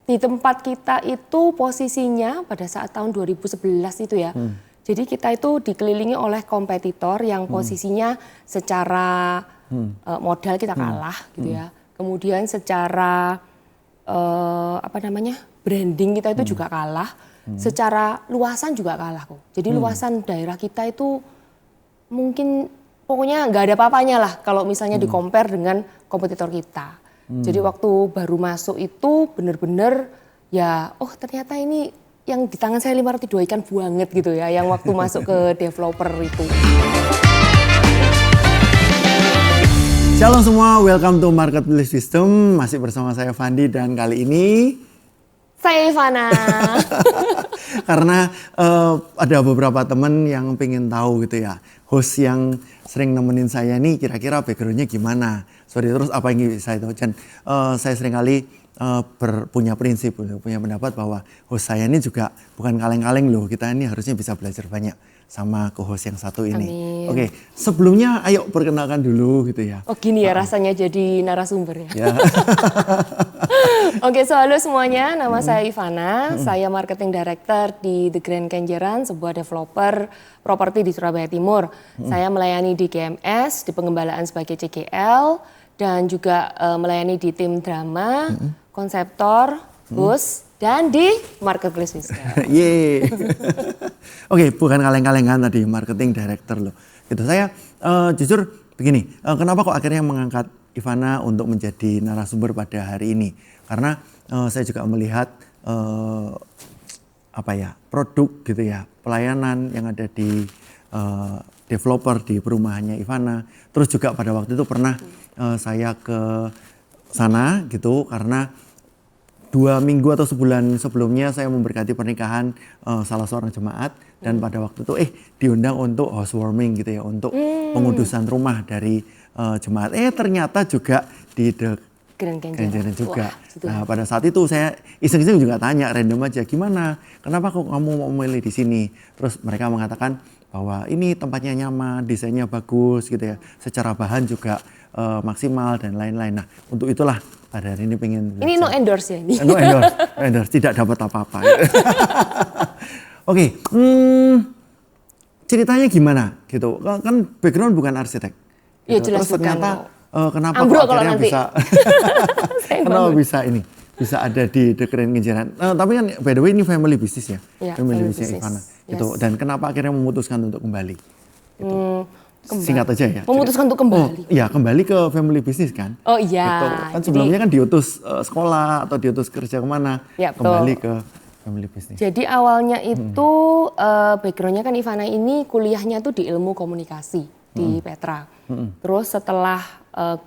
Di tempat kita itu posisinya pada saat tahun 2011 itu ya. Jadi kita itu dikelilingi oleh kompetitor yang posisinya secara modal kita kalah gitu ya. Kemudian secara branding kita itu juga kalah. Secara luasan juga kalah kok. Jadi luasan daerah kita itu mungkin pokoknya nggak ada apa-apanya lah kalau misalnya di-compare dengan kompetitor kita. Jadi waktu baru masuk itu bener-bener ya ternyata ini yang di tangan saya 502 ikan banget gitu ya, yang waktu masuk ke developer itu. Shalom semua, welcome to Marketplace Wisdom. Masih bersama saya Fandi dan kali ini saya Ivana. Karena ada beberapa teman yang pengen tahu gitu ya, host yang sering nemenin saya nih kira-kira backgroundnya gimana. Sorry terus apa yang saya tahu. Dan saya seringkali punya prinsip, punya pendapat bahwa host saya ini juga bukan kaleng-kaleng loh. Kita ini harusnya bisa belajar banyak sama co-host yang satu ini. Amin. Oke, sebelumnya ayo perkenalkan dulu gitu ya. Oh gini ya rasanya jadi narasumber ya. Oke, so halo semuanya, nama saya Ivana, saya Marketing Director di The Grand Kenjeran, sebuah developer properti di Surabaya Timur. Saya melayani di GMS, di pengembalaan sebagai CGL, dan juga melayani di tim drama, konseptor, host, dan di Marketplace Wisdom. Yeay. Oke, bukan kaleng-kalengan tadi, Marketing Director loh. Gitu, saya jujur begini, kenapa kok akhirnya mengangkat Ivana untuk menjadi narasumber pada hari ini? Karena saya juga melihat produk gitu ya, pelayanan yang ada di developer di perumahannya Ivana. Terus juga pada waktu itu pernah saya ke sana gitu karena 2 minggu atau sebulan sebelumnya saya memberkati pernikahan salah seorang jemaat dan pada waktu itu diundang untuk housewarming gitu ya, untuk pengudusan rumah dari jemaat. Ternyata juga di Grand Kenjeran juga. Nah, pada saat itu saya iseng-iseng juga tanya random aja, gimana? Kenapa kok kamu mau memilih di sini? Terus mereka mengatakan bahwa ini tempatnya nyaman, desainnya bagus gitu ya. Secara bahan juga maksimal dan lain-lain. Nah, untuk itulah pada hari ini pengen belajar. Ini no endorse ya ini? No endorse, tidak dapat apa-apa. Oke, ceritanya gimana gitu? Kan background bukan arsitek. Gitu. Ya jelas terus bukan. ternyata kenapa Ambruk kok akhirnya nanti. bisa ada di The Grand Kenjeran. Tapi kan by the way ini family business ya, family business Ivana. Gitu. Dan kenapa akhirnya memutuskan untuk kembali? Gitu. Singkat aja ya. Memutuskan untuk kembali. Kembali ke family business kan. Oh iya. Gitu. Kan sebelumnya kan diutus sekolah atau diutus kerja kemana, kembali ke family business. Jadi awalnya itu backgroundnya kan Ivana ini kuliahnya tuh di ilmu komunikasi di Petra. Terus setelah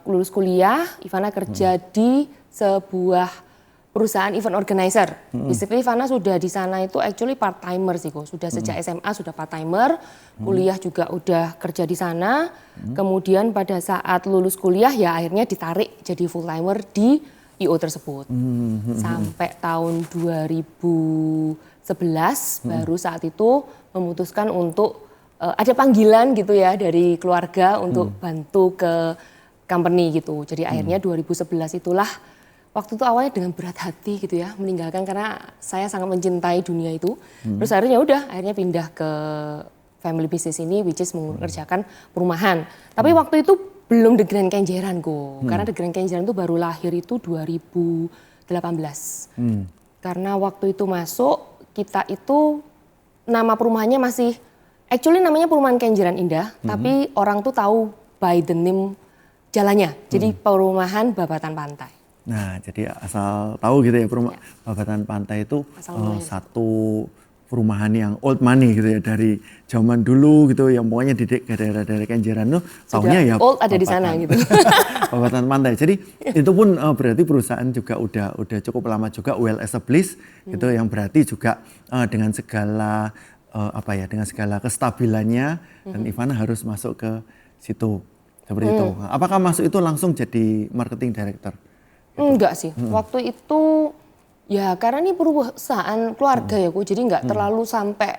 lulus kuliah, Ivana kerja di sebuah perusahaan event organizer. Basically Ivana sudah di sana itu actually part timer sih kok. Sudah sejak SMA sudah part timer, kuliah juga udah kerja di sana. Kemudian pada saat lulus kuliah ya akhirnya ditarik jadi full timer di IO tersebut. Sampai tahun 2011 baru saat itu memutuskan untuk ada panggilan gitu ya dari keluarga untuk bantu ke company gitu. Jadi akhirnya 2011 itulah waktu itu awalnya dengan berat hati gitu ya meninggalkan karena saya sangat mencintai dunia itu. Terus akhirnya pindah ke family business ini which is mengerjakan perumahan. Tapi waktu itu belum The Grand Kenjeran kok. Karena The Grand Kenjeran itu baru lahir itu 2018. Karena waktu itu masuk kita itu nama perumahannya masih actually namanya Perumahan Kenjeran Indah, tapi orang tuh tahu by the name jalannya. Jadi Perumahan Babatan Pantai. Nah, jadi asal tahu gitu ya, Babatan Pantai itu satu perumahan yang old money gitu ya, dari zaman dulu gitu, yang pokoknya di daerah-daerah Kenjeran tuh tahunya ya old ada di sana gitu. Babatan Pantai. Jadi itu pun berarti perusahaan juga udah cukup lama juga, well established gitu, yang berarti juga dengan segala dengan segala kestabilannya dan Ivana harus masuk ke situ seperti itu. Nah, apakah masuk itu langsung jadi marketing director? Gitu. Enggak sih, waktu itu ya karena ini perusahaan keluarga ya jadi nggak terlalu sampai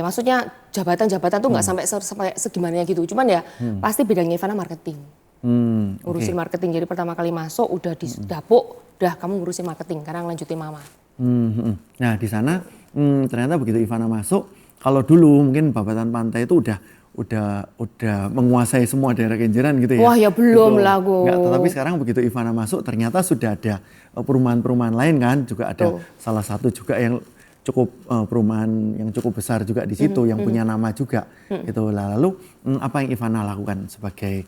maksudnya jabatan-jabatan tuh nggak sampai segimana gitu. Cuman ya pasti bidangnya Ivana marketing. Ngurusin marketing. Jadi pertama kali masuk udah di dapur, udah kamu ngurusin marketing karena lanjutin mama. Nah di sana ternyata begitu Ivana masuk, kalau dulu mungkin Babatan Pantai itu udah menguasai semua daerah Kenjeran gitu ya. Wah ya belum gitu. lah Go. Nggak, tetapi sekarang begitu Ivana masuk ternyata sudah ada perumahan-perumahan lain kan, juga ada salah satu juga yang cukup perumahan yang cukup besar juga di situ yang punya nama juga gitu. Lalu apa yang Ivana lakukan sebagai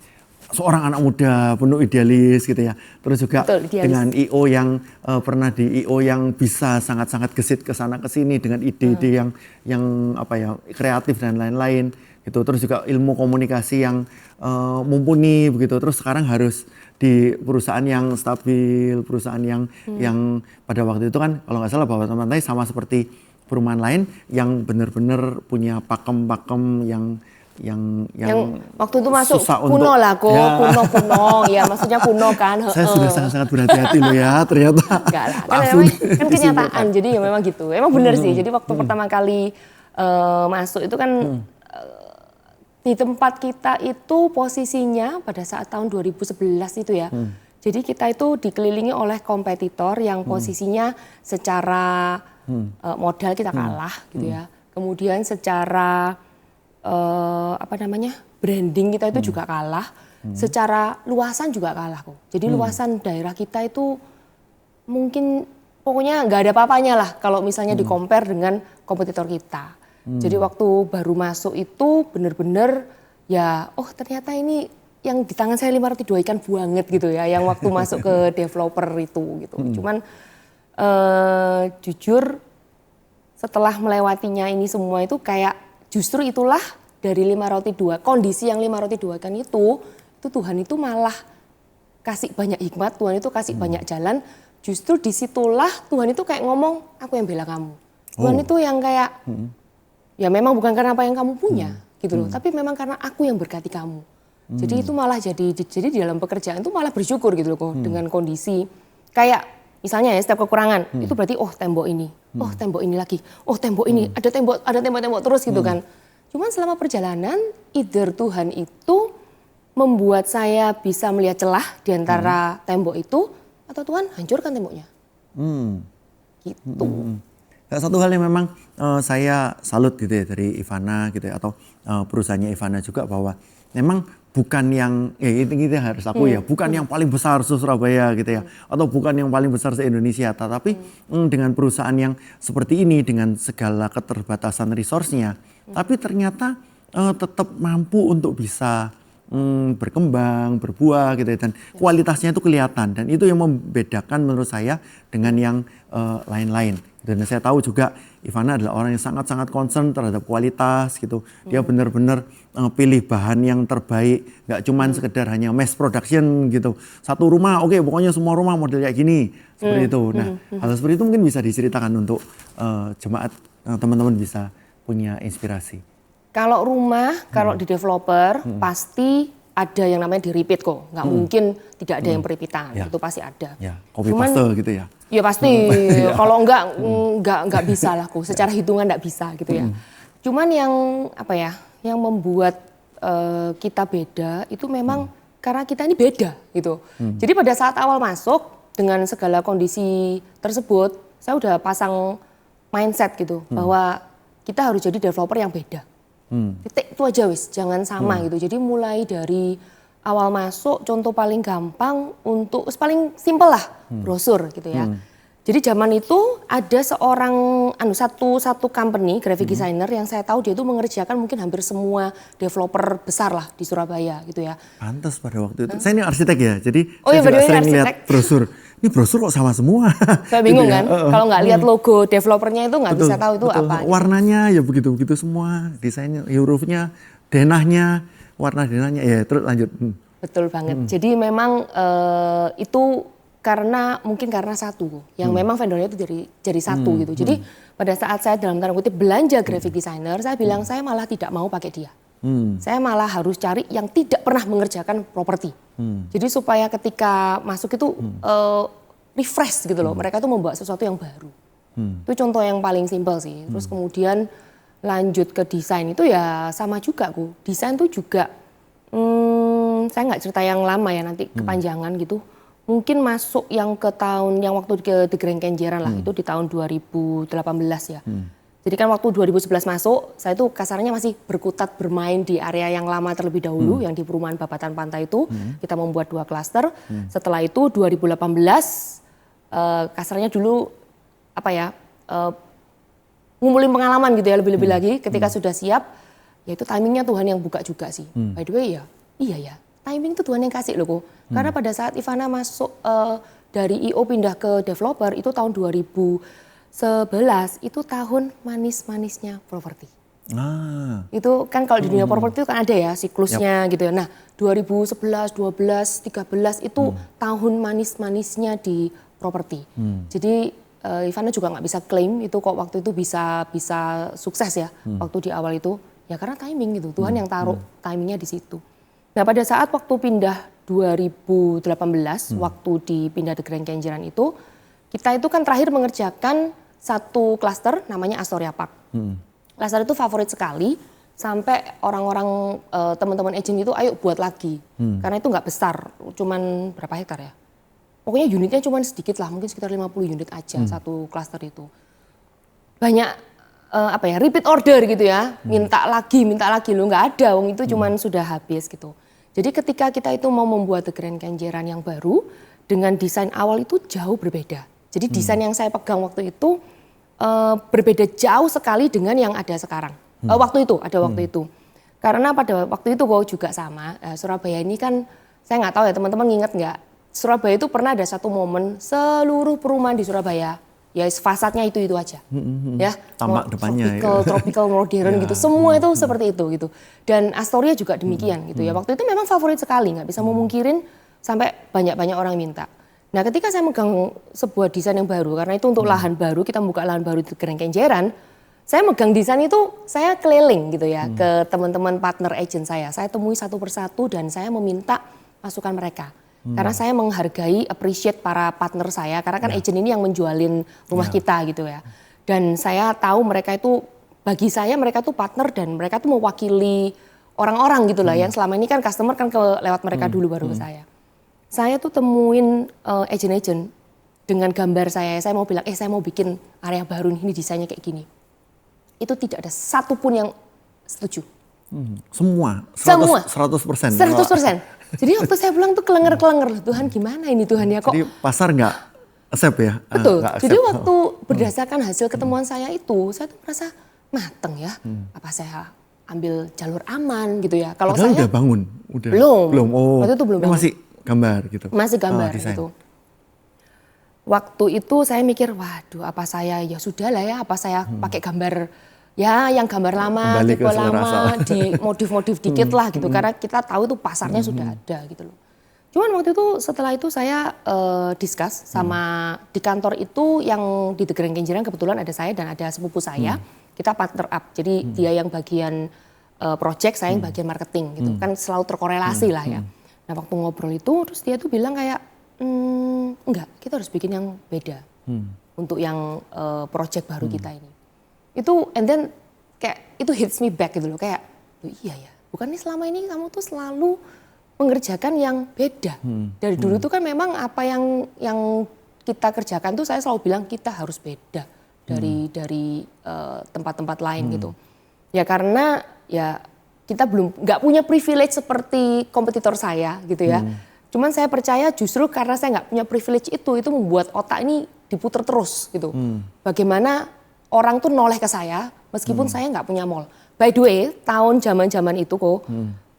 seorang anak muda penuh idealis gitu ya, terus juga dengan IO yang pernah di IO yang bisa sangat-sangat gesit ke sana ke sini dengan ide-ide yang apa ya kreatif dan lain-lain gitu, terus juga ilmu komunikasi yang mumpuni begitu, terus sekarang harus di perusahaan yang stabil, perusahaan yang pada waktu itu kan kalau nggak salah Babatan Pantai sama seperti perumahan lain yang benar-benar punya pakem-pakem yang waktu itu masuk kuno lah kok, ya. kuno ya maksudnya kuno kan. Saya sudah sangat-sangat berhati-hati loh ya ternyata. Enggak lah, kan kenyataan jadi ya memang gitu, emang benar sih. Jadi waktu pertama kali masuk itu kan di tempat kita itu posisinya pada saat tahun 2011 itu ya. Jadi kita itu dikelilingi oleh kompetitor yang posisinya secara modal kita kalah gitu ya. Kemudian secara branding kita itu juga kalah, secara luasan juga kalah kok. Jadi luasan daerah kita itu mungkin pokoknya nggak ada apa-apanya lah kalau misalnya di-compare dengan kompetitor kita. Jadi waktu baru masuk itu bener-bener ya, oh ternyata ini yang di tangan saya 502 ikan banget gitu ya, yang waktu masuk ke developer itu gitu. Cuman jujur setelah melewatinya ini semua itu kayak justru itulah dari 5 roti 2, kondisi yang 5 roti 2 kan itu Tuhan itu malah kasih banyak hikmat, Tuhan itu kasih banyak jalan. Justru disitulah Tuhan itu kayak ngomong, aku yang bela kamu. Tuhan itu yang kayak, ya memang bukan karena apa yang kamu punya gitu loh, tapi memang karena aku yang berkati kamu. Jadi itu malah jadi di dalam pekerjaan itu malah bersyukur gitu loh kok, dengan kondisi kayak misalnya ya setiap kekurangan itu berarti oh tembok ini, oh tembok ini lagi, oh tembok ini, ada tembok terus gitu kan. Cuman selama perjalanan either Tuhan itu membuat saya bisa melihat celah di antara tembok itu atau Tuhan hancurkan temboknya. Gitu. Satu hal yang memang saya salut gitu ya dari Ivana gitu ya, atau perusahaannya Ivana juga, bahwa memang bukan yang ini kita harus aku ya, bukan yang paling besar se-Surabaya gitu ya, atau bukan yang paling besar se-Indonesia, tetapi dengan perusahaan yang seperti ini dengan segala keterbatasan resource-nya, tapi ternyata tetap mampu untuk bisa berkembang, berbuah gitu ya, dan kualitasnya itu kelihatan, dan itu yang membedakan menurut saya dengan yang lain-lain. Dan saya tahu juga Ivana adalah orang yang sangat-sangat concern terhadap kualitas gitu. Dia benar-benar pilih bahan yang terbaik, nggak cuman sekedar hanya mass production gitu. Satu rumah, oke, pokoknya semua rumah model kayak gini, seperti itu. Nah, hal seperti itu mungkin bisa diceritakan untuk jemaat, teman-teman bisa punya inspirasi. Kalau rumah, kalau di developer pasti ada yang namanya di repeat kok. Nggak mungkin tidak ada yang peripitan, itu pasti ada. Ya, copy paste gitu ya. Ya pasti, kalau enggak bisa lah kok. Secara hitungan enggak bisa gitu ya. Cuman yang apa ya, yang membuat kita beda itu memang karena kita ini beda gitu. Jadi pada saat awal masuk dengan segala kondisi tersebut, saya udah pasang mindset gitu bahwa kita harus jadi developer yang beda. Titik itu aja wis, jangan sama gitu. Jadi mulai dari awal masuk, contoh paling gampang untuk paling simpel lah, brosur gitu ya. Jadi zaman itu ada seorang satu company graphic designer yang saya tahu dia itu mengerjakan mungkin hampir semua developer besar lah di Surabaya gitu ya. Pantes pada waktu itu. Saya ini arsitek ya, jadi saya juga sering lihat brosur. Ini brosur kok sama semua. Saya bingung gitu kan, kalau nggak lihat logo developernya itu nggak bisa tahu itu apa. Warnanya ya begitu-begitu semua, desainnya, hurufnya, denahnya, warna denahnya, ya terus lanjut. Betul banget. Jadi memang itu mungkin karena satu, yang memang vendornya itu jadi satu gitu. Jadi pada saat saya dalam tanda kutip belanja graphic designer, saya bilang saya malah tidak mau pakai dia. Saya malah harus cari yang tidak pernah mengerjakan properti. Jadi supaya ketika masuk itu refresh gitu loh. Mereka tuh membawa sesuatu yang baru. Itu contoh yang paling simpel sih. Terus kemudian lanjut ke desain itu ya sama juga Desain tuh juga Saya nggak cerita yang lama ya, nanti kepanjangan gitu. Mungkin masuk yang ke tahun yang waktu ke The Grand Kenjeran lah, itu di tahun 2018 ya. Jadi kan waktu 2011 masuk, saya tuh kasarnya masih berkutat bermain di area yang lama terlebih dahulu, yang di perumahan Babatan Pantai itu. Kita membuat 2 klaster. Setelah itu 2018, kasarnya dulu apa ya, ngumpulin pengalaman gitu ya, lebih-lebih lagi. Ketika sudah siap, ya itu timingnya Tuhan yang buka juga sih. By the way ya, iya ya, timing itu Tuhan yang kasih loh kok. Karena pada saat Ivana masuk dari IO pindah ke developer, itu tahun 2011, itu tahun manis-manisnya properti. Itu kan kalau di dunia properti itu kan ada ya siklusnya gitu ya. Nah 2011, 12, 13 itu tahun manis-manisnya di properti. Jadi Ivana juga nggak bisa klaim itu kok waktu itu bisa sukses ya waktu di awal itu. Ya karena timing gitu, Tuhan yang taruh timingnya di situ. Nah pada saat waktu pindah 2018, waktu dipindah The Grand Kenjeran itu, kita itu kan terakhir mengerjakan satu klaster namanya Astoria Park. Klaster itu favorit sekali, sampai orang-orang teman-teman agent itu ayo buat lagi. Karena itu nggak besar, cuman berapa hektar ya? Pokoknya unitnya cuman sedikit lah, mungkin sekitar 50 unit aja satu klaster itu. Banyak repeat order gitu ya, minta lagi loh, nggak ada, wong itu cuman sudah habis gitu. Jadi ketika kita itu mau membuat The Grand Kenjeran yang baru, dengan desain awal itu jauh berbeda. Jadi desain yang saya pegang waktu itu berbeda jauh sekali dengan yang ada sekarang. Waktu itu. Karena pada waktu itu kok juga sama, Surabaya ini kan, saya nggak tahu ya teman-teman ingat nggak, Surabaya itu pernah ada satu momen seluruh perumahan di Surabaya, ya fasadnya itu aja, ya tampak depannya tropical modern gitu, semua itu seperti itu gitu. Dan Astoria juga demikian gitu ya. Waktu itu memang favorit sekali, nggak bisa memungkirin sampai banyak orang minta. Nah ketika saya megang sebuah desain yang baru, karena itu untuk lahan baru, kita membuka lahan baru di Grand Kenjeran, saya megang desain itu, saya keliling gitu ya ke teman-teman partner agent saya temui satu persatu dan saya meminta masukan mereka. Karena saya menghargai, appreciate para partner saya, karena kan agent ini yang menjualin rumah kita gitu ya. Dan saya tahu mereka itu, bagi saya mereka tuh partner dan mereka tuh mewakili orang-orang gitu lah, yang selama ini kan customer kan lewat mereka dulu baru ke saya. Saya tuh temuin agent-agent dengan gambar saya mau bilang, saya mau bikin area baru nih, ini desainnya kayak gini. Itu tidak ada satupun yang setuju. Semua. 100%. Jadi waktu saya pulang tuh kelenger-kelenger, Tuhan gimana ini Tuhan ya kok. Jadi pasar nggak accept ya? Betul, jadi waktu berdasarkan hasil ketemuan saya itu, saya tuh merasa mateng ya. Apa saya ambil jalur aman gitu ya. Kalau saya udah bangun? Belum. Oh, waktu itu belum bangun. Masih gambar gitu? Masih gambar gitu. Waktu itu saya mikir, waduh apa saya, ya sudah lah ya, apa saya pakai gambar ya yang gambar lama, tipe lama, di modif-modif dikit lah gitu. Karena kita tahu tuh pasarnya sudah ada gitu loh. Cuman waktu itu setelah itu saya discuss sama di kantor itu yang di The Grand Kenjeran kebetulan ada saya dan ada sepupu saya. Kita partner up, jadi dia yang bagian project, saya yang bagian marketing gitu. Kan selalu terkorelasi lah ya. Nah waktu ngobrol itu terus dia tuh bilang kayak, enggak kita harus bikin yang beda untuk yang project baru kita ini. Itu and then kayak itu hits me back gitu loh, kayak iya ya, bukannya selama ini kamu tuh selalu mengerjakan yang beda. Dari dulu tuh kan memang apa yang kita kerjakan tuh saya selalu bilang kita harus beda dari tempat-tempat lain gitu. Ya karena ya kita nggak punya privilege seperti kompetitor saya gitu ya. Cuman saya percaya justru karena saya nggak punya privilege itu membuat otak ini diputer terus gitu. Bagaimana orang tuh noleh ke saya meskipun saya nggak punya mall. By the way, tahun zaman itu kok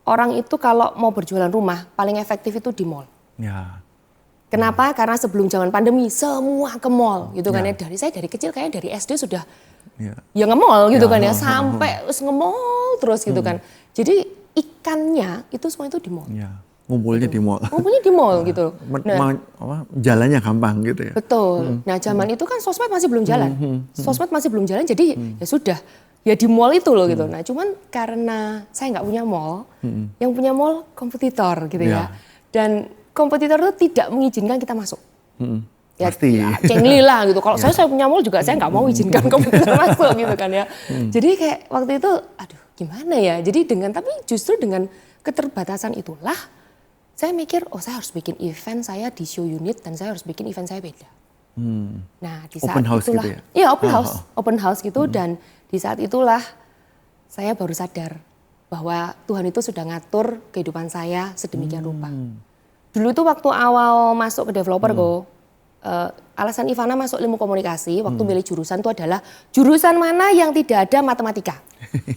orang itu kalau mau berjualan rumah paling efektif itu di mall. Ya. Kenapa? Karena sebelum zaman pandemi semua ke mall gitu kan ya. Saya dari kecil kayaknya dari SD sudah ya nge-mall gitu kan ya, sampai nge-mall terus gitu kan. Jadi ikannya itu semua itu di mall. Ya. Ngumpulnya di mall. Ngumpulnya di mall gitu. Nah, jalannya gampang gitu ya. Betul. Nah zaman itu kan sosmed masih belum jalan. Sosmed masih belum jalan jadi ya sudah. Ya di mall itu loh gitu. Nah cuman karena saya nggak punya mall, yang punya mall kompetitor gitu ya. Dan kompetitor itu tidak mengizinkan kita masuk. Ya, pasti. Ya, cengli lah gitu. Kalau saya punya mall juga saya nggak mau izinkan kompetitor masuk gitu kan ya. Jadi kayak waktu itu, aduh gimana ya. Jadi tapi justru dengan keterbatasan itulah saya mikir, oh saya harus bikin event saya di show unit dan saya harus bikin event saya beda. Nah di saat Open house itulah, gitu ya? Iya open house gitu, dan di saat itulah saya baru sadar bahwa Tuhan itu sudah ngatur kehidupan saya sedemikian rupa. Dulu tuh waktu awal masuk ke developer alasan Ivana masuk ilmu komunikasi waktu milih jurusan itu adalah jurusan mana yang tidak ada matematika.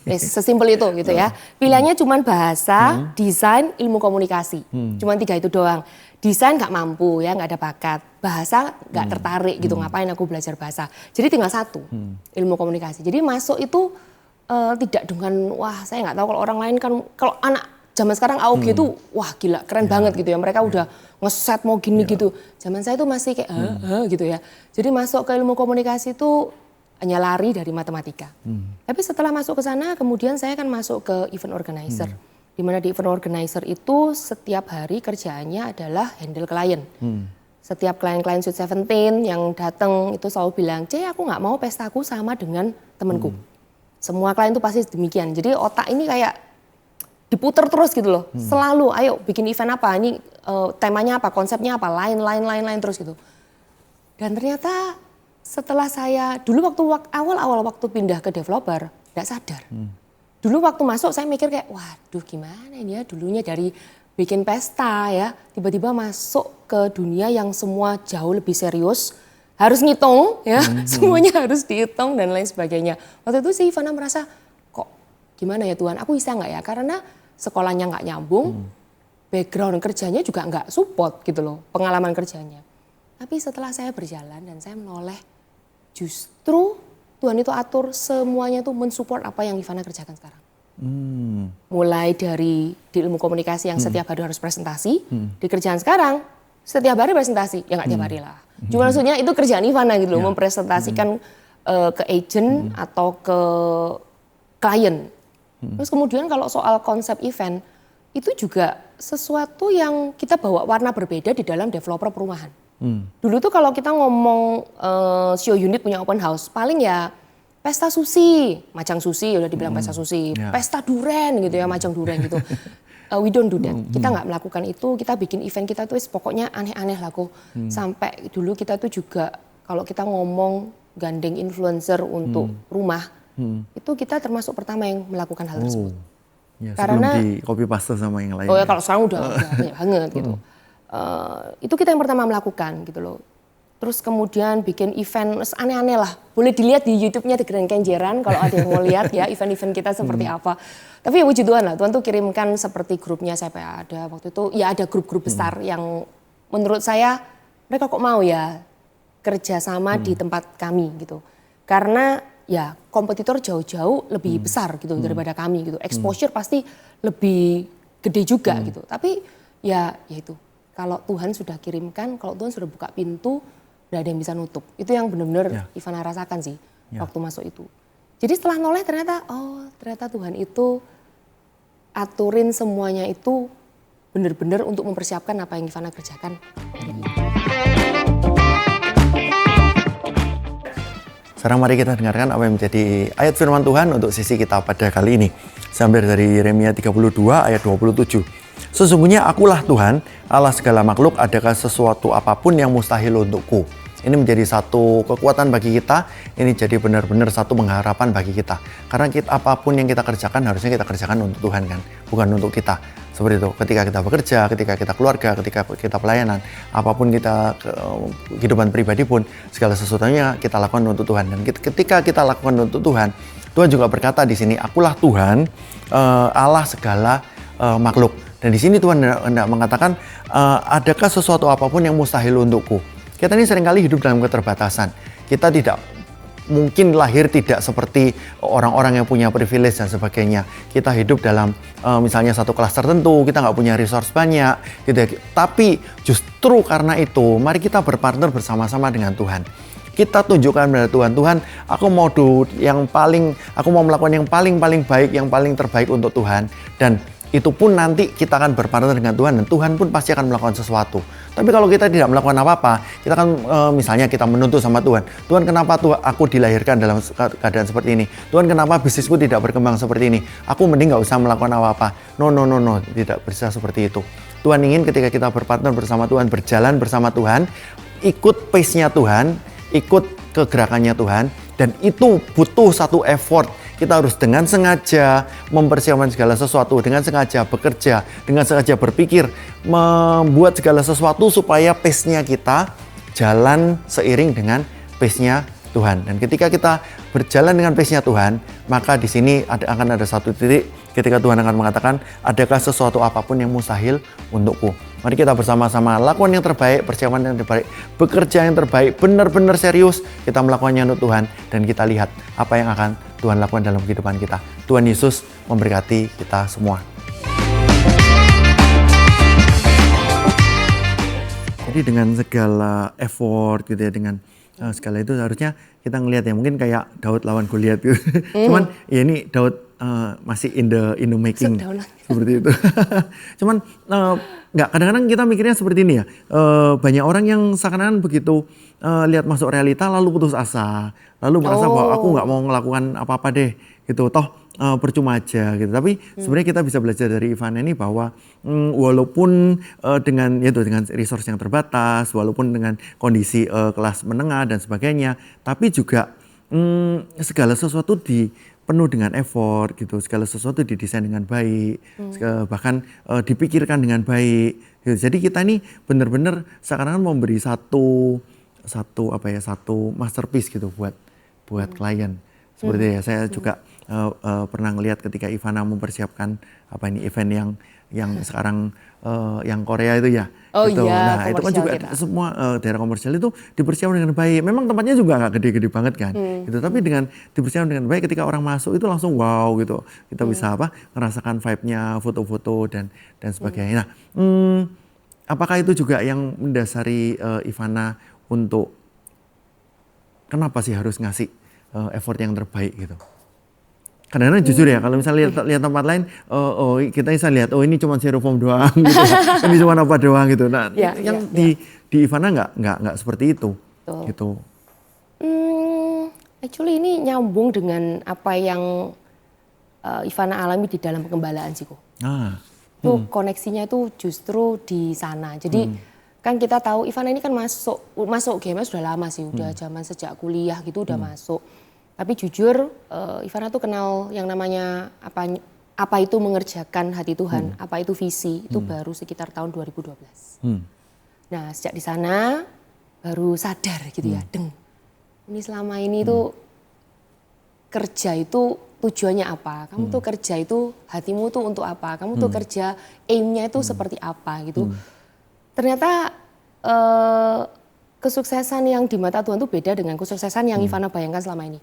Sesimpel itu gitu ya. Pilihannya cuma bahasa, desain, ilmu komunikasi. Cuma 3 itu doang. Desain nggak mampu ya, nggak ada bakat. Bahasa nggak tertarik gitu, ngapain aku belajar bahasa. Jadi tinggal 1, ilmu komunikasi. Jadi masuk itu tidak dengan, wah saya nggak tahu kalau orang lain kan, kalau anak zaman sekarang AOG itu wah gila keren banget gitu ya. Mereka udah ngeset mau gini gitu. Zaman saya tuh masih kayak gitu ya. Jadi masuk ke ilmu komunikasi itu hanya lari dari matematika. Tapi setelah masuk ke sana kemudian saya kan masuk ke event organizer. Di mana di event organizer itu setiap hari kerjaannya adalah handle klien. Setiap klien-klien Sweet 17 yang datang itu selalu bilang, aku nggak mau pestaku sama dengan temanku. Semua klien itu pasti demikian. Jadi otak ini kayak diputer terus gitu loh. Selalu, ayo bikin event apa, ini temanya apa, konsepnya apa, lain terus gitu. Dan ternyata setelah saya, dulu waktu awal-awal waktu pindah ke developer, tidak sadar. Dulu waktu masuk saya mikir kayak, waduh gimana ini ya, dulunya dari bikin pesta ya, tiba-tiba masuk ke dunia yang semua jauh lebih serius, harus ngitung ya, semuanya harus dihitung dan lain sebagainya. Waktu itu si Ivana merasa, kok gimana ya Tuhan, aku bisa nggak ya, karena sekolahnya nggak nyambung, background kerjanya juga nggak support gitu loh, pengalaman kerjanya. Tapi setelah saya berjalan dan saya menoleh, justru Tuhan itu atur semuanya tuh mensupport apa yang Ivana kerjakan sekarang. Mulai dari di ilmu komunikasi yang setiap hari harus presentasi, di kerjaan sekarang setiap hari presentasi, ya nggak tiap hari lah. Cuma maksudnya itu kerjaan Ivana gitu loh, mempresentasikan ke agent atau ke klien. Terus kemudian kalau soal konsep event, itu juga sesuatu yang kita bawa warna berbeda di dalam developer perumahan. Dulu tuh kalau kita ngomong show unit punya open house, paling ya pesta sushi, Majang Sushi udah dibilang pesta sushi, pesta duren gitu ya, Majang duren gitu. We don't do that, kita nggak melakukan itu, kita bikin event kita tuh pokoknya aneh-aneh lah kok. Sampai dulu kita tuh juga kalau kita ngomong gandeng influencer untuk rumah, itu kita termasuk pertama yang melakukan hal tersebut. Ya, karena di copy paste sama yang lain. Oh ya kalau sekarang udah banyak banget gitu. Itu kita yang pertama melakukan gitu loh. Terus kemudian bikin event aneh-aneh lah. Boleh dilihat di YouTube-nya The Grand Kenjeran kalau ada yang mau lihat ya event-event kita seperti apa. Tapi ya puji Tuhan lah, Tuhan tuh kirimkan seperti grupnya saya ada waktu itu. Ya ada grup-grup besar yang menurut saya mereka kok mau ya kerja sama di tempat kami gitu. Karena ya kompetitor jauh-jauh lebih besar gitu daripada kami gitu. Exposure pasti lebih gede juga gitu. Tapi ya itu. Kalau Tuhan sudah kirimkan, kalau Tuhan sudah buka pintu, gak ada yang bisa nutup. Itu yang benar-benar Ivana rasakan sih waktu masuk itu. Jadi setelah noleh ternyata, ternyata Tuhan itu aturin semuanya itu benar-benar untuk mempersiapkan apa yang Ivana kerjakan. Sekarang mari kita dengarkan apa yang menjadi ayat firman Tuhan untuk sisi kita pada kali ini. Sambil dari Yeremia 32 ayat 27. Sesungguhnya akulah Tuhan, Allah segala makhluk, adakah sesuatu apapun yang mustahil untukku. Ini menjadi satu kekuatan bagi kita, ini jadi benar-benar satu pengharapan bagi kita. Karena apapun yang kita kerjakan harusnya kita kerjakan untuk Tuhan kan, bukan untuk kita. Seperti itu, ketika kita bekerja, ketika kita keluarga, ketika kita pelayanan, apapun kita kehidupan pribadi pun, segala sesuatunya kita lakukan untuk Tuhan. Dan ketika kita lakukan untuk Tuhan, Tuhan juga berkata di sini, akulah Tuhan, Allah segala makhluk. Dan di sini Tuhan hendak mengatakan, adakah sesuatu apapun yang mustahil untukku? Kita ini seringkali hidup dalam keterbatasan. Kita tidak mungkin lahir tidak seperti orang-orang yang punya privilege dan sebagainya. Kita hidup dalam misalnya satu kelas tertentu, kita nggak punya resource banyak, gitu ya. Tapi justru karena itu, mari kita berpartner bersama-sama dengan Tuhan. Kita tunjukkan kepada Tuhan, Tuhan, aku mau melakukan yang paling baik, yang paling terbaik untuk Tuhan. Dan itu pun nanti kita akan berpartner dengan Tuhan dan Tuhan pun pasti akan melakukan sesuatu. Tapi kalau kita tidak melakukan apa-apa, kita kan misalnya kita menuntut sama Tuhan. Tuhan, kenapa aku dilahirkan dalam keadaan seperti ini? Tuhan, kenapa bisnisku tidak berkembang seperti ini? Aku mending nggak usah melakukan apa-apa. No, tidak bisa seperti itu. Tuhan ingin ketika kita berpartner bersama Tuhan, berjalan bersama Tuhan, ikut pace-nya Tuhan, ikut kegerakannya Tuhan, dan itu butuh satu effort. Kita harus dengan sengaja mempersiapkan segala sesuatu, dengan sengaja bekerja, dengan sengaja berpikir, membuat segala sesuatu supaya pace-nya kita jalan seiring dengan pace-nya Tuhan. Dan ketika kita berjalan dengan pace-nya Tuhan, maka di sini akan ada satu titik ketika Tuhan akan mengatakan, adakah sesuatu apapun yang mustahil untukku. Mari kita bersama-sama lakukan yang terbaik, persiapan yang terbaik, bekerja yang terbaik, benar-benar serius kita melakukannya untuk Tuhan, dan kita lihat apa yang akan Tuhan lakukan dalam kehidupan kita. Tuhan Yesus memberkati kita semua. Jadi dengan segala effort gitu ya, dengan segala itu harusnya kita ngelihat ya, mungkin kayak Daud lawan Goliat gitu. Cuman ya ini Daud masih in the making seperti itu. Cuman nggak, kadang-kadang kita mikirnya seperti ini ya. Banyak orang yang seakan-akan begitu lihat masuk realita lalu putus asa, lalu merasa bahwa aku nggak mau melakukan apa-apa deh gitu. Toh percuma aja gitu. Tapi sebenarnya kita bisa belajar dari Ivana ini bahwa walaupun dengan resource yang terbatas, walaupun dengan kondisi kelas menengah dan sebagainya, tapi juga segala sesuatu penuh dengan effort gitu, segala sesuatu didesain dengan baik, bahkan dipikirkan dengan baik gitu. Jadi kita ini benar-benar seakan-akan memberi satu masterpiece gitu buat klien. Seperti ya, saya juga pernah ngelihat ketika Ivana mempersiapkan event yang sekarang yang Korea itu ya. Oh gitu. iya, nah itu kan juga semua daerah komersial itu dipersiapkan dengan baik. Memang tempatnya juga nggak gede-gede banget kan, gitu. Tapi dengan dipersiapkan dengan baik, ketika orang masuk itu langsung wow gitu. Kita bisa ngerasakan vibe-nya, foto-foto dan sebagainya. Nah, apakah itu juga yang mendasari Ivana untuk kenapa sih harus ngasih effort yang terbaik gitu? Kadang-kadang jujur ya, kalau misalnya lihat tempat lain, kita bisa lihat, ini cuma styrofoam doang, gitu. Ini cuma apa doang gitu. Nah, di Ivana nggak seperti itu, gitu. Actually ini nyambung dengan apa yang Ivana alami di dalam pengembalaan sih kok. Itu koneksinya itu justru di sana. Jadi kan kita tahu Ivana ini kan masuk GMS sudah lama sih, udah zaman sejak kuliah gitu udah masuk. Tapi jujur, Ivana tuh kenal yang namanya apa itu mengerjakan hati Tuhan, apa itu visi, itu baru sekitar tahun 2012. Nah, sejak di sana baru sadar gitu ya, ini selama ini tuh kerja itu tujuannya apa? Kamu tuh kerja itu hatimu tuh untuk apa? Kamu tuh kerja aim-nya itu seperti apa gitu. Ternyata kesuksesan yang di mata Tuhan itu beda dengan kesuksesan yang Ivana bayangkan selama ini.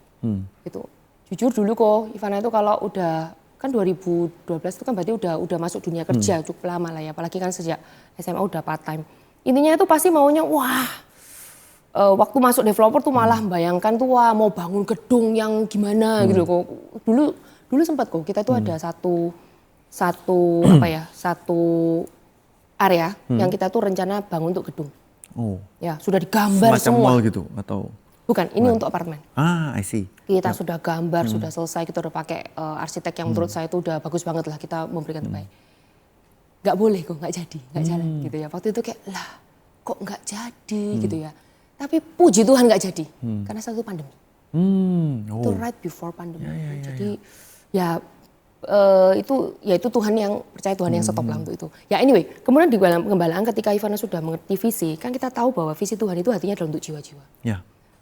Gitu. Jujur dulu kok Ivana itu kalau udah kan 2012 itu kan berarti udah masuk dunia kerja cukup lama lah ya, apalagi kan sejak SMA udah part time. Intinya itu pasti maunya waktu masuk developer tuh malah membayangkan tuh mau bangun gedung yang gimana gitu kok. Dulu sempat kok kita tuh ada satu area yang kita tuh rencana bangun untuk gedung. Ya, sudah digambar semacam semua. Mall gitu atau? Bukan, ini untuk apartemen. I see. Kita sudah gambar, sudah selesai, kita udah pakai arsitek yang menurut saya itu udah bagus banget lah, kita memberikan terbaik. Gak boleh kok, gak jadi, gak jalan gitu ya. Waktu itu kayak, kok gak jadi gitu ya. Tapi puji Tuhan gak jadi, karena satu pandemi. Itu right before pandemi. Jadi itu Tuhan yang percaya, Tuhan yang stop lah untuk itu. Ya anyway, kemudian di dalam pengembalaan ketika Ivana sudah mengerti visi, kan kita tahu bahwa visi Tuhan itu hatinya adalah untuk jiwa-jiwa.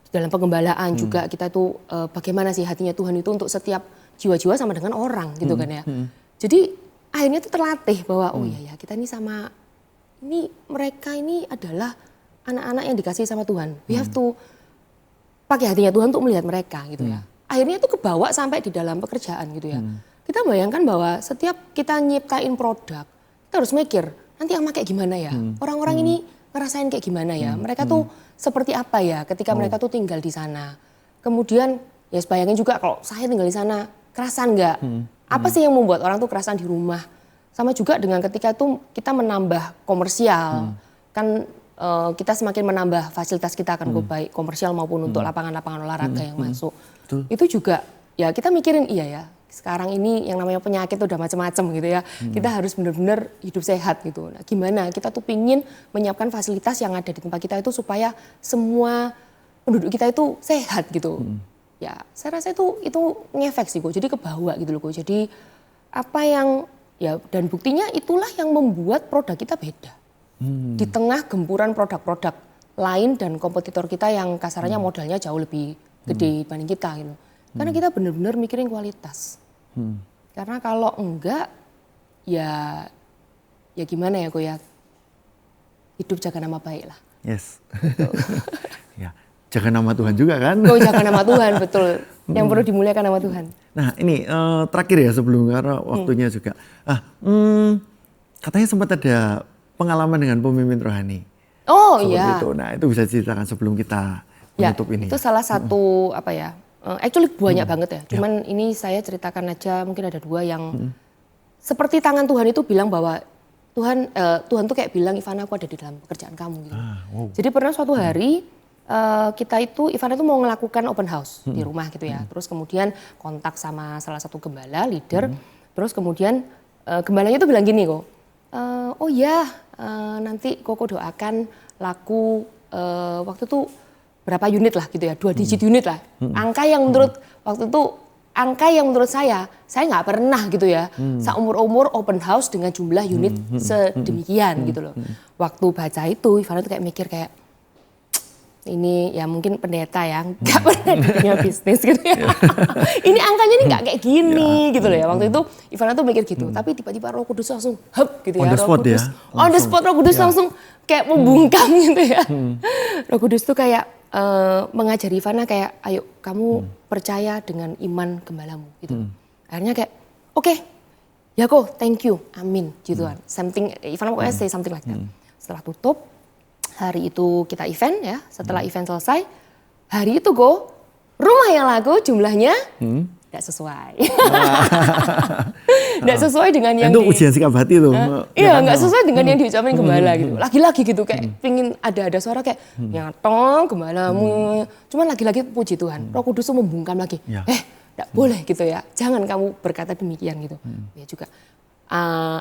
Dalam pengembalaan juga kita tuh bagaimana sih hatinya Tuhan itu untuk setiap jiwa-jiwa sama dengan orang gitu kan ya. Jadi akhirnya tuh terlatih bahwa kita ini mereka ini adalah anak-anak yang dikasih sama Tuhan. We have to pakai hatinya Tuhan untuk melihat mereka gitu ya. Akhirnya tuh kebawa sampai di dalam pekerjaan gitu ya. Kita bayangkan bahwa setiap kita nyiptain produk, kita harus mikir nanti yang pakai gimana ya. Orang-orang ini ngerasain kayak gimana ya. Mereka tuh seperti apa ya ketika mereka tuh tinggal di sana. Kemudian ya bayangin juga kalau saya tinggal di sana, kerasan nggak? Apa sih yang membuat orang tuh kerasan di rumah? Sama juga dengan ketika tuh kita menambah komersial. Kan kita semakin menambah fasilitas kita akan baik komersial maupun untuk lapangan-lapangan olahraga yang masuk. Itu juga ya kita mikirin iya ya. sekarang ini yang namanya penyakit udah macam-macam gitu ya. Kita harus benar-benar hidup sehat gitu. Nah, gimana kita tuh pingin menyiapkan fasilitas yang ada di tempat kita itu supaya semua penduduk kita itu sehat gitu. Ya, saya rasa itu ngefek sih kok. Jadi kebawa gitu loh kok. Jadi apa yang ya dan buktinya itulah yang membuat produk kita beda. Di tengah gempuran produk-produk lain dan kompetitor kita yang kasarnya modalnya jauh lebih gede dibanding kita gitu. Karena kita benar-benar mikirin kualitas. Karena kalau enggak, ya gimana ya kok ya, hidup jaga nama baik lah. Yes. Ya, jaga nama Tuhan juga kan? Oh, jaga nama Tuhan, betul. Yang perlu dimuliakan nama Tuhan. Nah ini terakhir ya sebelum karena waktunya juga. Katanya sempat ada pengalaman dengan pemimpin rohani. Oh iya. itu. Nah itu bisa diceritakan sebelum kita menutup ini. Itu salah satu apa ya? Actually banyak banget ya. Cuman ini saya ceritakan aja mungkin ada 2 yang seperti tangan Tuhan itu bilang bahwa Tuhan tuh kayak bilang, Ivana aku ada di dalam pekerjaan kamu gitu. Jadi pernah suatu hari Ivana itu mau melakukan open house di rumah gitu ya. Terus kemudian kontak sama salah satu gembala, leader. Terus kemudian gembalanya itu bilang gini kok, oh ya nanti Koko doakan laku waktu itu berapa unit lah gitu ya, 2 digit unit lah. Angka yang menurut waktu itu, angka yang menurut saya nggak pernah gitu ya, seumur-umur open house dengan jumlah unit sedemikian gitu loh. Waktu baca itu, Ivana tuh kayak mikir kayak, ini ya mungkin pendeta ya, nggak pernah punya bisnis gitu ya. Ini angkanya nih nggak kayak gini gitu loh ya. Waktu itu Ivana tuh mikir gitu, tapi tiba-tiba Roh Kudus langsung gitu ya. On the spot ya? On the spot Roh Kudus langsung kayak membungkam gitu ya. Roh Kudus tuh kayak mengajari Ivana kayak, ayo kamu percaya dengan iman gembalamu gitu. Akhirnya kayak, oke, ya kok, thank you, amin, gitu kan. Something, Ivana pokoknya say something like that. Setelah tutup, hari itu kita event ya, setelah event selesai, hari itu rumah yang laku jumlahnya tidak sesuai. Tidak sesuai dengan yang itu ujian sikap hati tuh. Iya, nggak sesuai dengan yang diucapin gembala gitu. Lagi-lagi gitu kayak pingin ada suara kayak nyatong gembalamu. Cuman lagi-lagi puji Tuhan, Roh Kudus tuh membungkam lagi. Tidak boleh gitu ya. Jangan kamu berkata demikian gitu. Ya juga.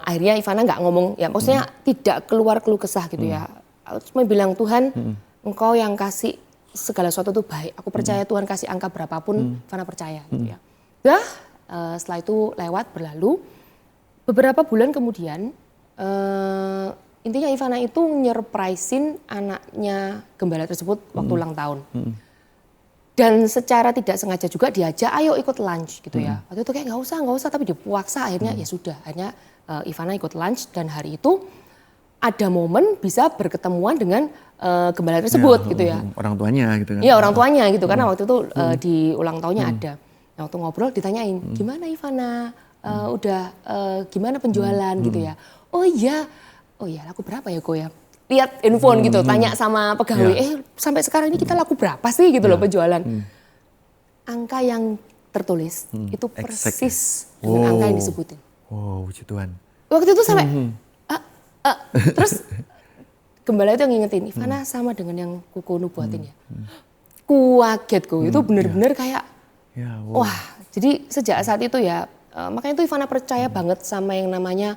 Akhirnya Ivana nggak ngomong, ya maksudnya tidak keluar keluh kesah gitu ya. Cuma bilang, Tuhan, Engkau yang kasih segala sesuatu itu baik. Aku percaya Tuhan kasih angka berapapun, Ivana percaya gitu ya. Setelah itu berlalu, beberapa bulan kemudian, intinya Ivana itu nyerprisein anaknya gembala tersebut waktu ulang tahun. Dan secara tidak sengaja juga diajak, ayo ikut lunch gitu ya. Waktu itu kayak nggak usah, tapi dipaksa akhirnya ya sudah. Akhirnya Ivana ikut lunch dan hari itu ada momen bisa berketemuan dengan gembala tersebut gitu ya. Orang tuanya gitu kan. Iya orang tuanya gitu, karena waktu itu di ulang tahunnya ada. Nah, waktu ngobrol ditanyain, gimana Ivana, gimana penjualan gitu ya. Oh iya laku berapa ya ya. Lihat handphone gitu, tanya sama pegawai, sampai sekarang ini kita laku berapa sih gitu loh penjualan. Angka yang tertulis itu persis dengan angka yang disebutin. Wow, puji Tuhan. Waktu itu sampai, terus gembala itu yang ngingetin, Ivana sama dengan yang Koko nubuatin ya. Kuagetku, itu bener-bener kayak, wah, jadi sejak saat itu ya, makanya itu Ivana percaya banget sama yang namanya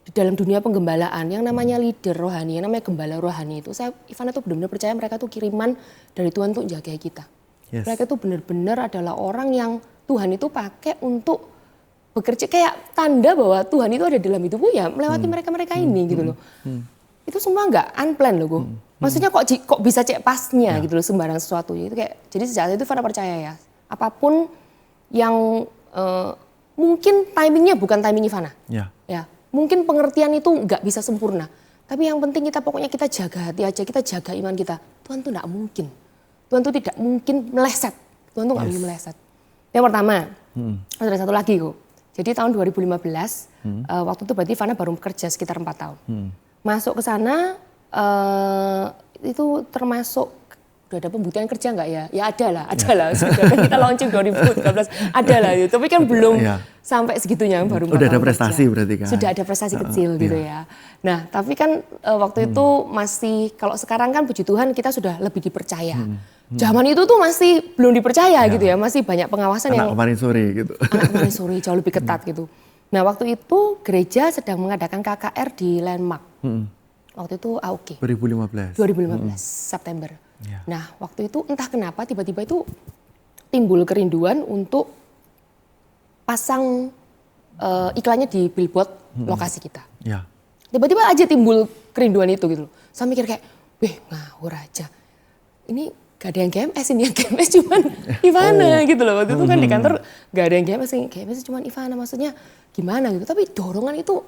di dalam dunia penggembalaan, yang namanya leader rohani, yang namanya gembala rohani itu, Ivana tuh benar-benar percaya mereka tuh kiriman dari Tuhan untuk jaga kita. Mereka tuh benar-benar adalah orang yang Tuhan itu pakai untuk bekerja, kayak tanda bahwa Tuhan itu ada dalam hidupku ya melewati mereka-mereka ini gitu loh. Itu semua nggak unplanned loh, Maksudnya kok bisa cek pasnya gitu loh, sembarang sesuatu itu kayak. Jadi sejak itu Ivana percaya ya, apapun yang mungkin timingnya bukan timing Ivana, ya mungkin pengertian itu nggak bisa sempurna, tapi yang penting pokoknya kita jaga hati aja, kita jaga iman kita. Tuhan tuh nggak mungkin, Tuhan tuh tidak mungkin meleset, Tuhan tuh nggak mungkin meleset. Yang pertama, ada satu lagi kok. Jadi tahun 2015, waktu itu berarti Ivana baru bekerja sekitar 4 tahun. Masuk ke sana, itu termasuk, udah ada pembuktian kerja nggak ya? Ya ada lah. Sudah kan kita launching 2013, ada lah. Tapi kan belum sampai segitunya, baru 4 tahun. Udah ada prestasi kerja. Berarti kan? Sudah ada prestasi kecil gitu ya. Nah tapi kan waktu itu masih, kalau sekarang kan puji Tuhan kita sudah lebih dipercaya. Zaman itu tuh masih belum dipercaya gitu ya, masih banyak pengawasan yang kemarin sore gitu. anak kemarin sore jauh lebih ketat gitu. Nah waktu itu gereja sedang mengadakan KKR di Landmark. Waktu itu AOG. 2015. 2015 September. Ya. Nah waktu itu entah kenapa tiba-tiba itu timbul kerinduan untuk pasang iklannya di billboard lokasi kita. Ya. Tiba-tiba aja timbul kerinduan itu gitu loh. Saya mikir kayak, weh ngawur aja. Ini gak ada yang GMS, ini yang GMS cuman Ivana gitu loh. Waktu itu kan di kantor gak ada yang GMS, cuman Ivana, maksudnya gimana gitu. Tapi dorongan itu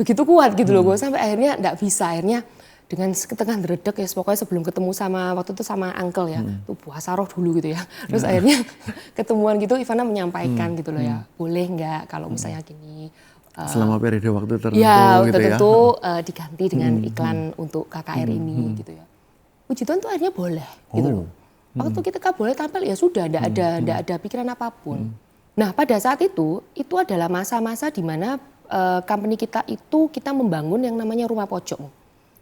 begitu kuat gitu loh. Gue sampai akhirnya gak bisa, akhirnya dengan setengah dredeg ya pokoknya sebelum ketemu sama, waktu itu sama uncle ya, tuh puasa roh dulu gitu ya. Terus akhirnya ketemuan gitu Ivana menyampaikan gitu loh ya, boleh gak kalau misalnya gini. Selama periode waktu tertentu Ya, gitu tertentu ya. diganti dengan iklan untuk KKR ini gitu ya. Puji Tuhan tuh akhirnya boleh gitu loh. Waktu kita boleh tampil ya sudah, enggak ada pikiran apapun. Nah pada saat itu adalah masa-masa di mana company kita itu kita membangun yang namanya rumah pojok.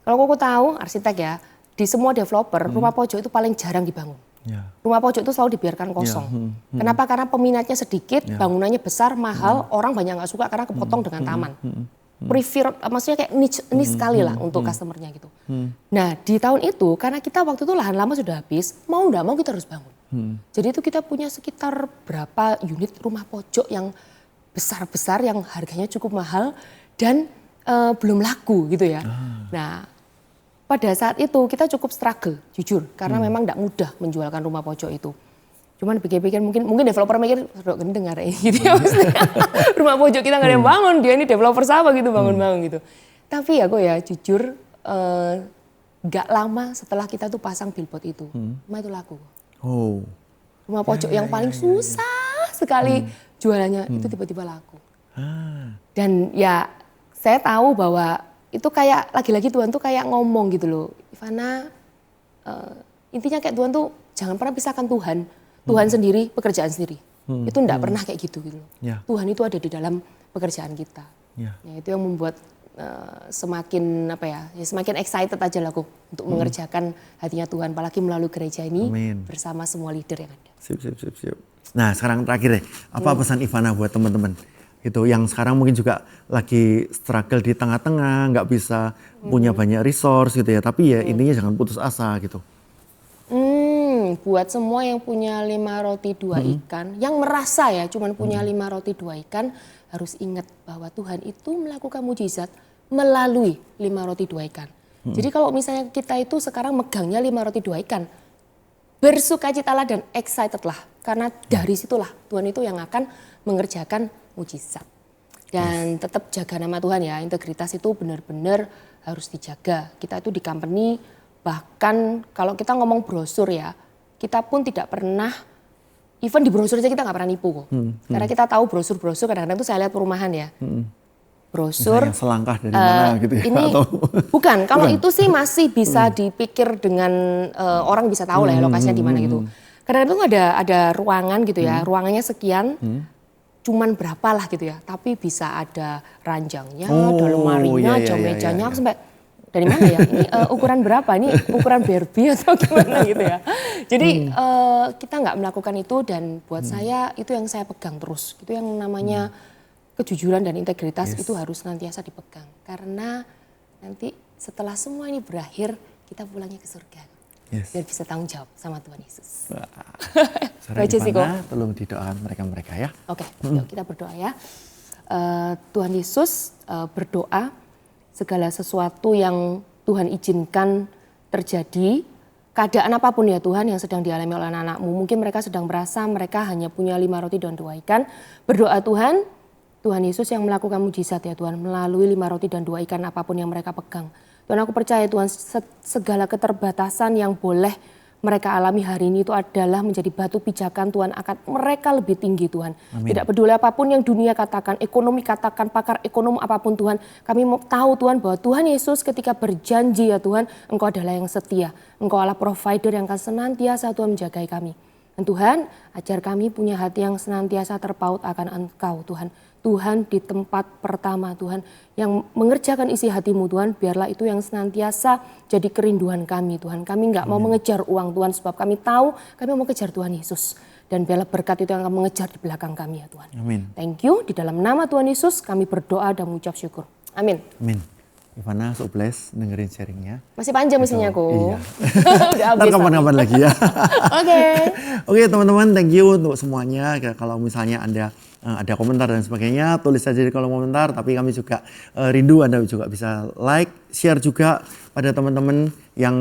Kalau kau tahu arsitek ya, di semua developer rumah pojok itu paling jarang dibangun. Ya. Rumah pojok itu selalu dibiarkan kosong. Kenapa? Karena peminatnya sedikit, bangunannya besar, mahal, orang banyak nggak suka karena kepotong dengan taman. Prefer, maksudnya kayak niche sekali lah untuk customernya gitu. Nah di tahun itu karena kita waktu itu lahan lama sudah habis, mau nggak mau kita harus bangun. Jadi itu kita punya sekitar berapa unit rumah pojok yang besar-besar yang harganya cukup mahal dan belum laku gitu ya. Nah pada saat itu kita cukup struggle jujur karena memang nggak mudah menjualkan rumah pojok itu. Cuman pikir-pikir mungkin developer mikir rodok gendeng arek gitu ya maksudnya. Rumah pojok kita nggak ada yang bangun, dia ini developer sama gitu bangun-bangun gitu. Tapi ya kok ya jujur nggak lama setelah kita tuh pasang billboard itu, rumah itu laku. Oh. Rumah pojok yang paling susah sekali jualannya itu tiba-tiba laku. Dan ya saya tahu bahwa itu kayak lagi-lagi Tuhan tuh kayak ngomong gitu loh, Ivana intinya kayak Tuhan tuh jangan pernah pisahkan Tuhan sendiri, pekerjaan sendiri. Itu enggak pernah kayak gitu loh. Ya. Tuhan itu ada di dalam pekerjaan kita. Ya, itu yang membuat semakin semakin excited aja lah aku untuk mengerjakan hatinya Tuhan, apalagi melalui gereja ini. Amin. Bersama semua leader yang ada. Sip. Nah sekarang terakhir deh, apa pesan Ivana buat teman-teman? Itu yang sekarang mungkin juga lagi struggle di tengah-tengah, nggak bisa punya banyak resource gitu ya, tapi ya intinya jangan putus asa gitu. Buat semua yang punya 5 roti 2 ikan, yang merasa ya cuman punya 5 roti 2 ikan, harus ingat bahwa Tuhan itu melakukan mujizat melalui 5 roti 2 ikan. Jadi kalau misalnya kita itu sekarang megangnya 5 roti 2 ikan, bersukacitalah dan excited lah. Karena dari situlah Tuhan itu yang akan mengerjakan mujizat. Dan tetap jaga nama Tuhan ya, integritas itu benar-benar harus dijaga. Kita itu di company, bahkan kalau kita ngomong brosur ya, kita pun tidak pernah, even di brosur aja kita nggak pernah nipu kok. Karena kita tahu brosur-brosur kadang-kadang tuh saya lihat perumahan ya. Brosur misalnya selangkah dari mana gitu ya? Ini atau bukan, kalau itu sih masih bisa dipikir dengan orang bisa tahu lah ya lokasinya di mana gitu. Kadang-kadang tuh ada ruangan gitu ya, ruangannya sekian, cuman berapa lah gitu ya. Tapi bisa ada ranjangnya, ada lemarinya, jam mejanya, sampai dari mana ya? Ini ukuran berapa? Ini ukuran Barbie atau gimana gitu ya. Jadi kita nggak melakukan itu dan buat saya itu yang saya pegang terus. Itu yang namanya kejujuran dan integritas itu harus senantiasa dipegang. Karena nanti setelah semua ini berakhir kita pulangnya ke surga. Biar bisa tanggung jawab sama Tuhan Yesus. Baca sih kok. Tolong didoakan mereka-mereka ya. Oke, yuk kita berdoa ya. Tuhan Yesus berdoa segala sesuatu yang Tuhan izinkan terjadi, keadaan apapun ya Tuhan yang sedang dialami oleh anak-anak-Mu. Mungkin mereka sedang merasa mereka hanya punya 5 roti dan 2 ikan. Berdoa Tuhan Yesus yang melakukan mujizat ya Tuhan, melalui 5 roti dan 2 ikan apapun yang mereka pegang. Tuhan aku percaya Tuhan segala keterbatasan yang boleh mereka alami hari ini itu adalah menjadi batu pijakan Tuhan akan mereka lebih tinggi Tuhan. Amin. Tidak peduli apapun yang dunia katakan, ekonomi katakan, pakar ekonomi apapun Tuhan. Kami mau tahu Tuhan bahwa Tuhan Yesus ketika berjanji ya Tuhan, Engkau adalah yang setia. Engkau adalah provider yang akan senantiasa Tuhan menjagai kami. Dan Tuhan ajar kami punya hati yang senantiasa terpaut akan Engkau Tuhan. Tuhan di tempat pertama, Tuhan yang mengerjakan isi hatimu Tuhan, biarlah itu yang senantiasa jadi kerinduan kami Tuhan. Kami nggak mau mengejar uang Tuhan, sebab kami tahu kami mau kejar Tuhan Yesus. Dan biarlah berkat itu yang akan mengejar di belakang kami ya Tuhan. Amin. Thank you, di dalam nama Tuhan Yesus kami berdoa dan mengucap syukur. Amin. Amin. Ivana so blessed dengerin sharingnya. Masih panjang misinya aku. Iya. Udah habis. Ntar kapan-kapan lagi ya. Oke. Oke teman-teman, thank you untuk semuanya. Kalau misalnya Anda ada komentar dan sebagainya, tulis saja di kolom komentar. Tapi kami juga rindu Anda juga bisa like, share juga pada teman-teman yang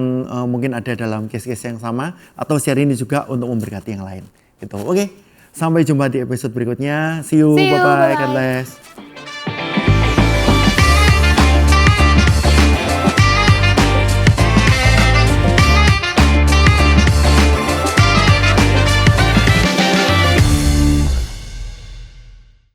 mungkin ada dalam case-case yang sama. Atau share ini juga untuk memberkati yang lain. Gitu. Oke, sampai jumpa di episode berikutnya. See you, bye-bye. God bless.